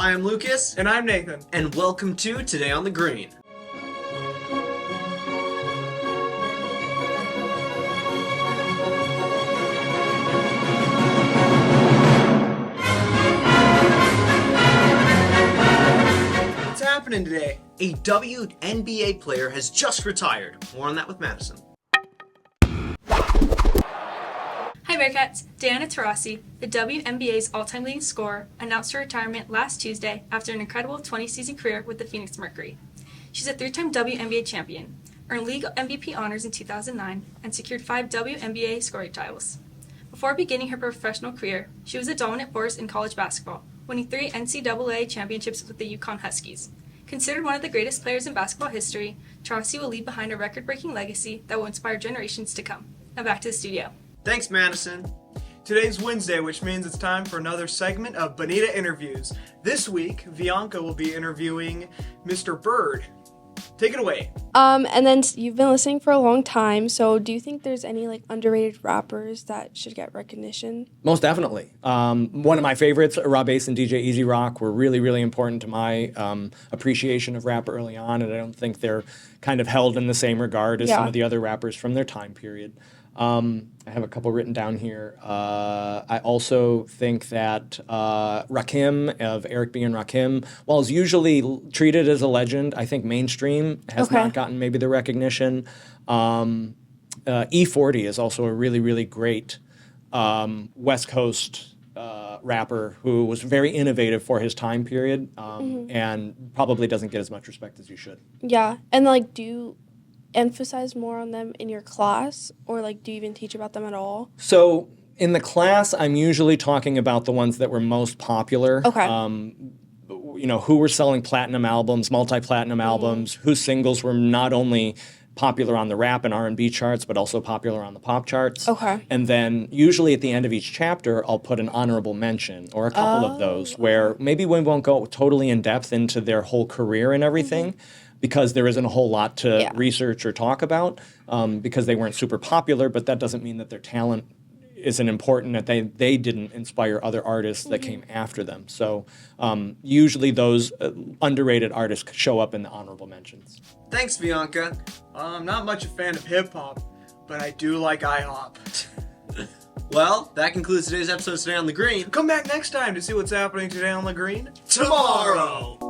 Hi, I'm Lucas. And I'm Nathan. And welcome to Today on the Green. What's happening today? A WNBA player has just retired. More on that with Madison. Hi Bearcats! Diana Taurasi, the WNBA's all-time leading scorer, announced her retirement last Tuesday after an incredible 20-season career with the Phoenix Mercury. She's a three-time WNBA champion, earned league MVP honors in 2009, and secured 5 WNBA scoring titles. Before beginning her professional career, she was a dominant force in college basketball, winning 3 NCAA championships with the Yukon Huskies. Considered one of the greatest players in basketball history, Taurasi will leave behind a record-breaking legacy that will inspire generations to come. Now back to the studio. Thanks, Madison. Today's Wednesday, which means it's time for another segment of Bonita Interviews. This week, Bianca will be interviewing Mr. Bird. Take it away. And then you've been listening for a long time, so do you think there's any underrated rappers that should get recognition? Most definitely. One of my favorites, Rob Bass and DJ Easy Rock, were really, really important to my appreciation of rap early on, and I don't think they're kind of held in the same regard as some of the other rappers from their time period. I have a couple written down here. I also think that Rakim of Eric B. and Rakim, while is usually treated as a legend, I think mainstream has not gotten maybe the recognition. E40 is also a really, really great West Coast rapper who was very innovative for his time period and probably doesn't get as much respect as you should. Yeah, and do you emphasize more on them in your class, or do you even teach about them at all? So in the class, I'm usually talking about the ones that were most popular. Okay. Who were selling platinum albums, multi-platinum albums, whose singles were not only popular on the rap and R&B charts, but also popular on the pop charts. Okay. And then usually at the end of each chapter, I'll put an honorable mention or a couple of those where maybe we won't go totally in depth into their whole career and everything, because there isn't a whole lot to research or talk about, because they weren't super popular, but that doesn't mean that their talent isn't important, that they didn't inspire other artists that came after them. So usually those underrated artists show up in the honorable mentions. Thanks, Bianca. I'm not much a fan of hip-hop, but I do like IHOP. Well, that concludes today's episode of Today on the Green. Come back next time to see what's happening today on the green Tomorrow!